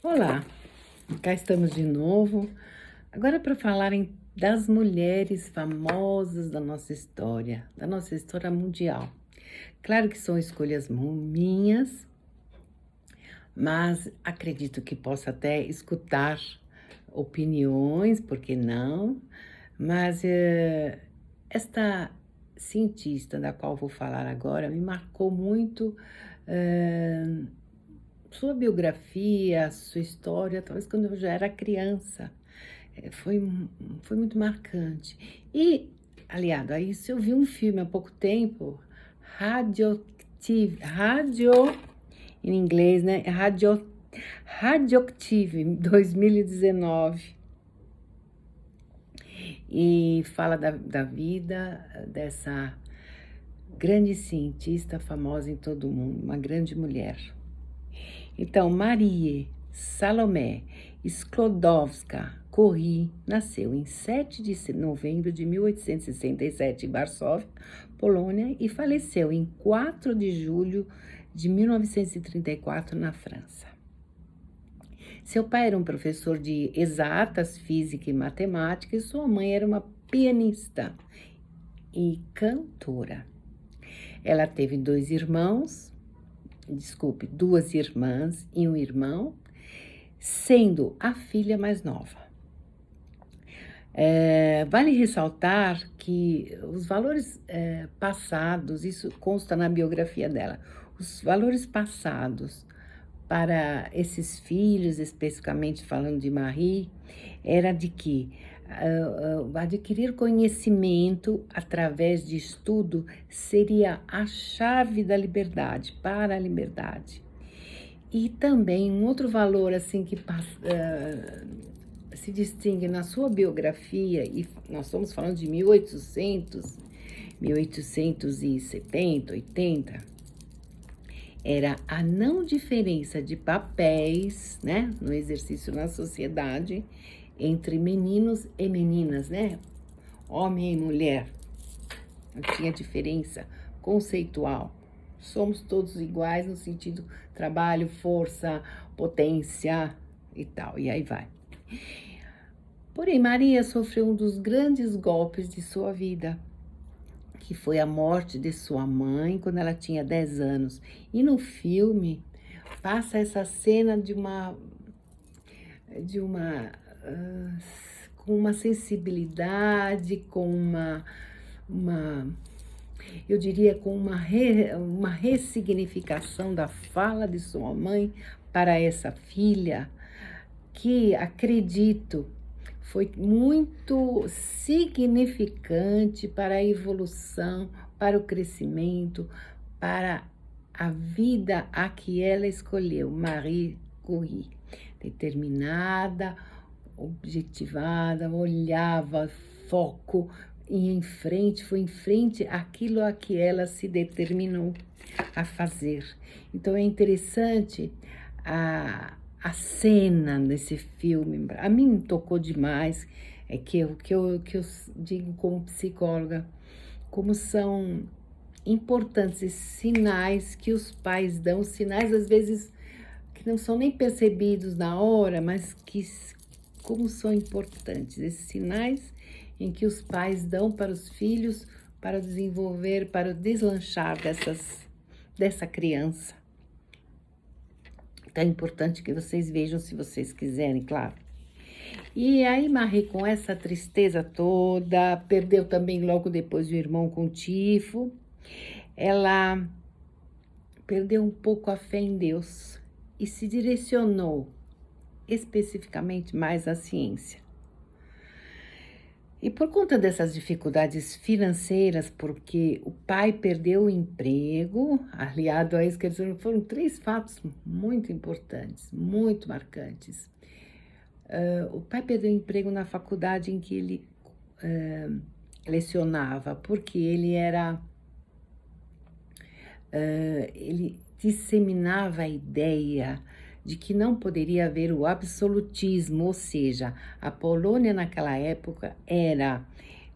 Olá, cá estamos de novo. Agora para falarem das mulheres famosas da nossa história mundial. Claro que são escolhas minhas, mas acredito que possa até escutar opiniões, por que não? Mas esta cientista da qual vou falar agora me marcou muito. eh, Sua biografia, sua história, talvez quando eu já era criança, foi muito marcante. E, aliado a isso, eu vi um filme há pouco tempo, em inglês, né? Radioactive, em 2019. E fala da vida dessa grande cientista famosa em todo o mundo, uma grande mulher. Então, Marie Salomé Sklodowska-Curie nasceu em 7 de novembro de 1867 em Varsóvia, Polônia, e faleceu em 4 de julho de 1934 na França. Seu pai era um professor de exatas, física e matemática, e sua mãe era uma pianista e cantora. Ela teve duas irmãs e um irmão, sendo a filha mais nova. Vale ressaltar que os valores passados, isso consta na biografia dela, os valores passados para esses filhos, especificamente falando de Marie, era de que adquirir conhecimento através de estudo seria a chave da liberdade, para a liberdade. E também um outro valor assim que se distingue na sua biografia, e nós estamos falando de 1870, 80, era a não diferença de papéis, né, no exercício na sociedade, entre meninos e meninas, né, homem e mulher. Não tinha diferença conceitual. Somos todos iguais no sentido trabalho, força, potência e tal, e aí vai. Porém, Maria sofreu um dos grandes golpes de sua vida, que foi a morte de sua mãe quando ela tinha 10 anos. E no filme passa essa cena com uma sensibilidade, eu diria, com uma ressignificação da fala de sua mãe para essa filha, que acredito foi muito significante para a evolução, para o crescimento, para a vida a que ela escolheu, Marie Curie. Determinada, objetivada, olhava, foco, e foi em frente àquilo a que ela se determinou a fazer. Então é interessante a cena desse filme. A mim me tocou demais, que eu digo como psicóloga, como são importantes esses sinais que os pais dão, sinais às vezes que não são nem percebidos na hora, mas que como são importantes esses sinais em que os pais dão para os filhos para desenvolver, para o deslanchar dessa criança. Então é importante que vocês vejam, se vocês quiserem, claro. E aí Marie, com essa tristeza toda, perdeu também logo depois o irmão com tifo, ela perdeu um pouco a fé em Deus e se direcionou especificamente mais à ciência. E por conta dessas dificuldades financeiras, porque o pai perdeu o emprego, aliado a isso, quer dizer, foram 3 fatos muito importantes, muito marcantes. O pai perdeu o emprego na faculdade em que ele lecionava, porque ele disseminava a ideia de que não poderia haver o absolutismo, ou seja, a Polônia naquela época era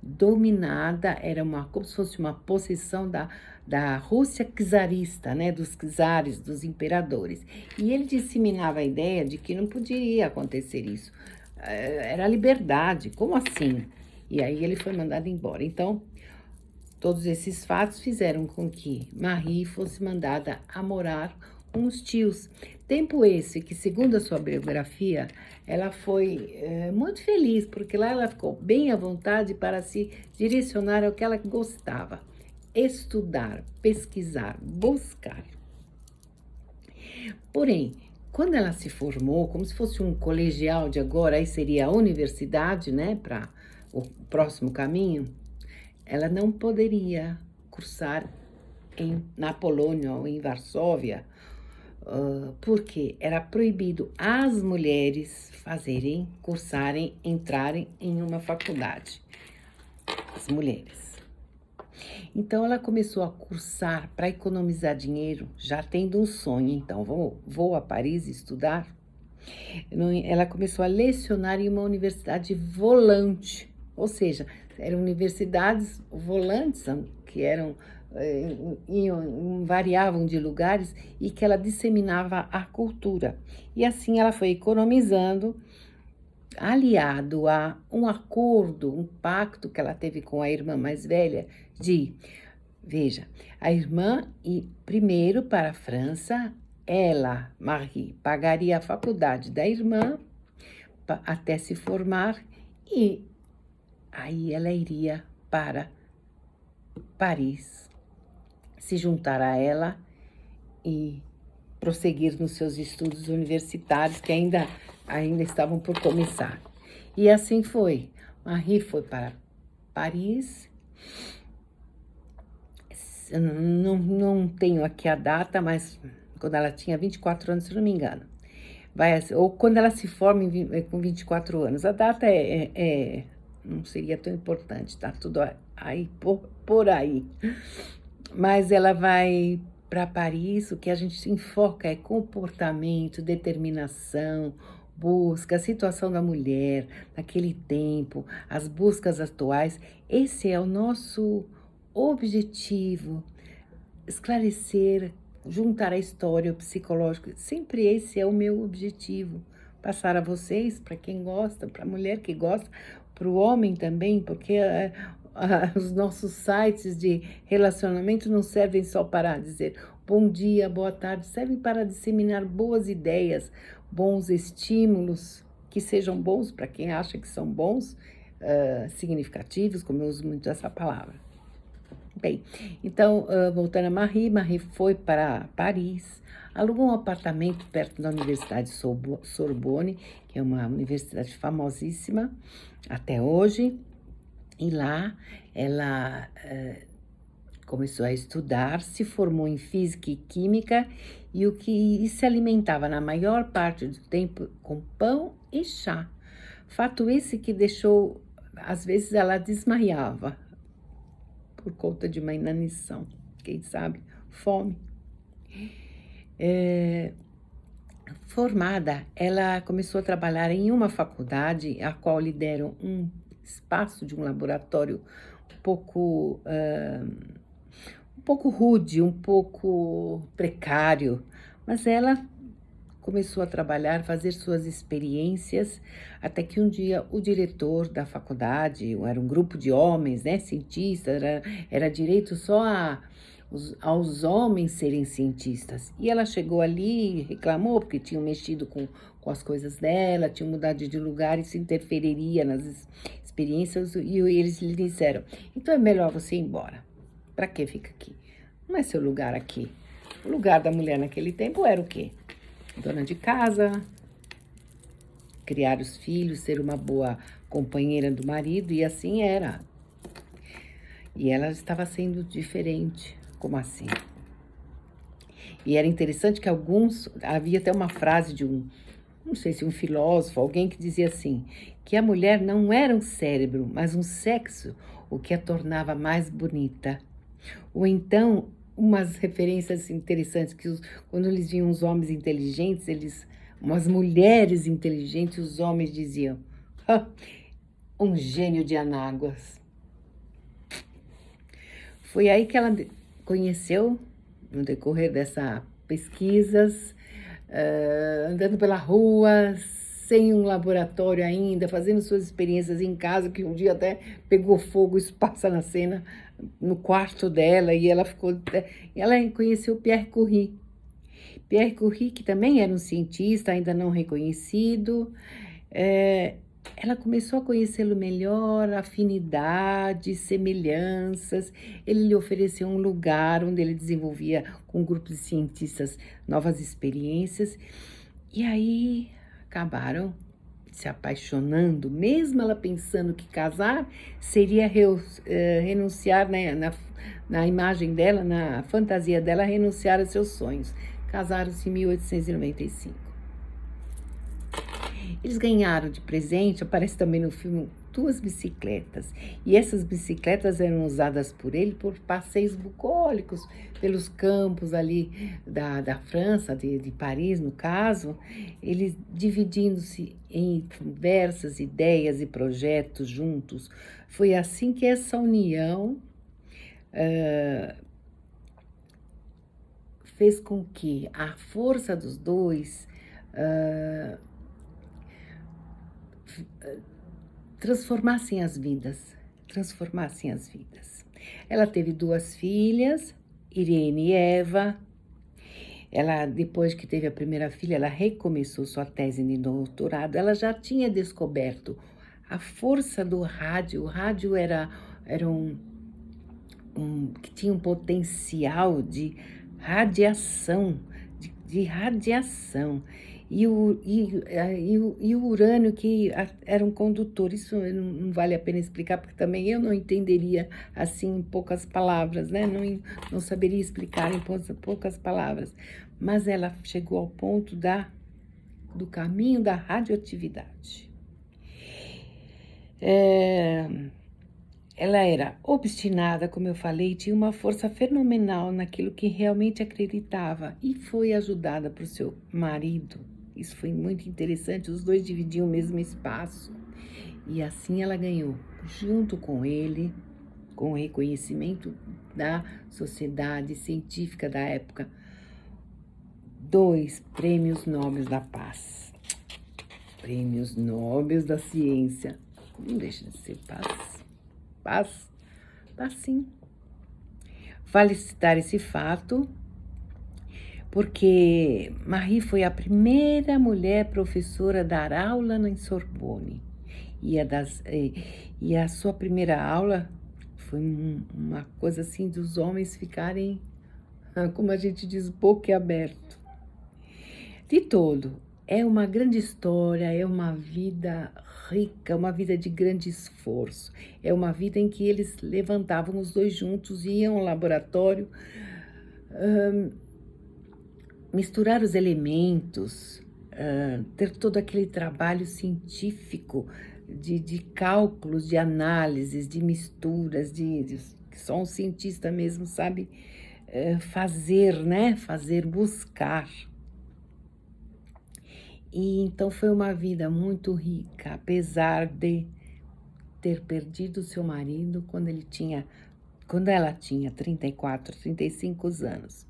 dominada, como se fosse uma possessão da Rússia czarista, né, dos czares, dos imperadores. E ele disseminava a ideia de que não podia acontecer isso. Era liberdade, como assim? E aí ele foi mandado embora. Então, todos esses fatos fizeram com que Marie fosse mandada a morar com os tios. Tempo esse que, segundo a sua biografia, ela foi muito feliz, porque lá ela ficou bem à vontade para se direcionar ao que ela gostava. Estudar, pesquisar, buscar. Porém, quando ela se formou, como se fosse um colegial de agora, aí seria a universidade, né, para o próximo caminho, ela não poderia cursar na Polônia ou em Varsóvia, porque era proibido as mulheres cursarem, entrarem em uma faculdade. As mulheres. Então, ela começou a cursar para economizar dinheiro, já tendo um sonho. Então, vou a Paris estudar. Ela começou a lecionar em uma universidade volante, ou seja, eram universidades volantes que variavam de lugares e que ela disseminava a cultura. E assim ela foi economizando, aliado a um acordo, um pacto que ela teve com a irmã mais velha veja, a irmã primeiro para a França, ela, Marie, pagaria a faculdade da irmã até se formar e aí ela iria para Paris, se juntar a ela e prosseguir nos seus estudos universitários que ainda estavam por começar. E assim foi. Marie foi para Paris. Não tenho aqui a data, mas quando ela tinha 24 anos, se não me engano. Ou quando ela se forma com 24 anos. A data não seria tão importante, tá tudo aí por aí. Mas ela vai para Paris, o que a gente se enfoca é comportamento, determinação, busca, a situação da mulher naquele tempo, as buscas atuais. Esse é o nosso objetivo, esclarecer, juntar a história, o psicológico. Sempre esse é o meu objetivo, passar a vocês, para quem gosta, para a mulher que gosta, para o homem também, porque os nossos sites de relacionamento não servem só para dizer bom dia, boa tarde, servem para disseminar boas ideias, bons estímulos, que sejam bons para quem acha que são bons, significativos, como eu uso muito essa palavra. Bem, então, voltando a Marie foi para Paris, alugou um apartamento perto da Universidade Sorbonne, que é uma universidade famosíssima até hoje, e lá ela começou a estudar, se formou em Física e Química, e se alimentava na maior parte do tempo com pão e chá. Fato esse que deixou, às vezes ela desmaiava, por conta de uma inanição, quem sabe, fome. Formada, ela começou a trabalhar em uma faculdade, a qual lhe deram um espaço de um laboratório um pouco rude, um pouco precário, mas ela começou a trabalhar, fazer suas experiências, até que um dia o diretor da faculdade, era um grupo de homens, né, cientistas, era direito só aos homens serem cientistas. E ela chegou ali e reclamou, porque tinham mexido com as coisas dela, tinham mudado de lugar, isso interferiria nas experiências, e eles lhe disseram, então é melhor você ir embora. Para que fica aqui? Não é seu lugar aqui. O lugar da mulher naquele tempo era o quê? Dona de casa, criar os filhos, ser uma boa companheira do marido, e assim era. E ela estava sendo diferente, como assim? E era interessante que havia até uma frase de não sei se um filósofo, alguém que dizia assim, que a mulher não era um cérebro, mas um sexo, o que a tornava mais bonita. Ou então, umas referências interessantes, que quando eles viam os homens inteligentes, umas mulheres inteligentes, os homens diziam, um gênio de Anáguas. Foi aí que ela conheceu, no decorrer dessas pesquisas, andando pela rua, sem um laboratório ainda, fazendo suas experiências em casa, que um dia até pegou fogo, isso passa na cena, no quarto dela, e ela ficou... Ela conheceu Pierre Curie. Pierre Curie, que também era um cientista, ainda não reconhecido, ela começou a conhecê-lo melhor, afinidades, semelhanças. Ele lhe ofereceu um lugar onde ele desenvolvia com um grupo de cientistas novas experiências. E aí acabaram se apaixonando, mesmo ela pensando que casar seria renunciar, né, na imagem dela, na fantasia dela, renunciar a seus sonhos. Casaram-se em 1895. Eles ganharam de presente, aparece também no filme, 2 bicicletas. E essas bicicletas eram usadas por ele por passeios bucólicos pelos campos ali da França, de Paris, no caso, eles dividindo-se em diversas ideias e projetos juntos. Foi assim que essa união fez com que a força dos dois transformassem as vidas. Ela teve 2 filhas, Irene e Eva. Ela, depois que teve a primeira filha, ela recomeçou sua tese de doutorado. Ela já tinha descoberto a força do rádio. O rádio era que tinha um potencial de radiação, de radiação. E o urânio que era um condutor. Isso não vale a pena explicar, porque também eu não entenderia assim em poucas palavras, né? Não saberia explicar em poucas palavras. Mas ela chegou ao ponto do caminho da radioatividade. Ela era obstinada, como eu falei, tinha uma força fenomenal naquilo que realmente acreditava e foi ajudada por seu marido. Isso foi muito interessante, os dois dividiam o mesmo espaço. E assim ela ganhou, junto com ele, com o reconhecimento da sociedade científica da época, 2 prêmios Nobel da Paz. Prêmios Nobel da Ciência. Não deixa de ser paz, sim. Vale citar esse fato, porque Marie foi a primeira mulher professora a dar aula em Sorbonne. E a sua primeira aula foi uma coisa assim dos homens ficarem, como a gente diz, boquiaberto. De todo, é uma grande história, é uma vida rica, uma vida de grande esforço. É uma vida em que eles levantavam os dois juntos, iam ao laboratório, misturar os elementos, ter todo aquele trabalho científico de cálculos, de análises, de misturas, que só um cientista mesmo sabe fazer, né? Buscar. E então foi uma vida muito rica, apesar de ter perdido seu marido quando ela tinha 34, 35 anos.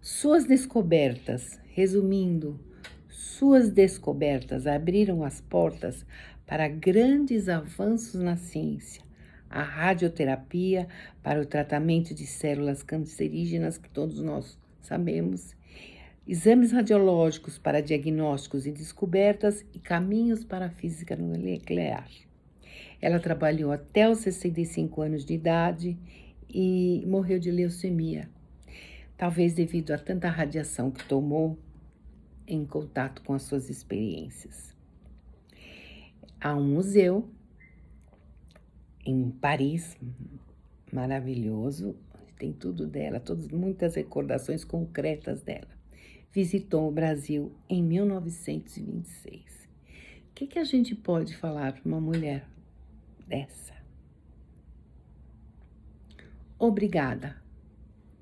Suas descobertas, resumindo, suas descobertas abriram as portas para grandes avanços na ciência. A radioterapia para o tratamento de células cancerígenas, que todos nós sabemos, exames radiológicos para diagnósticos e descobertas e caminhos para a física nuclear. Ela trabalhou até os 65 anos de idade e morreu de leucemia, talvez devido a tanta radiação que tomou em contato com as suas experiências. Há um museu em Paris, maravilhoso, tem tudo dela, muitas recordações concretas dela. Visitou o Brasil em 1926. O que a gente pode falar para uma mulher dessa? Obrigada,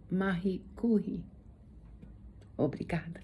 Marie Curie. Obrigada.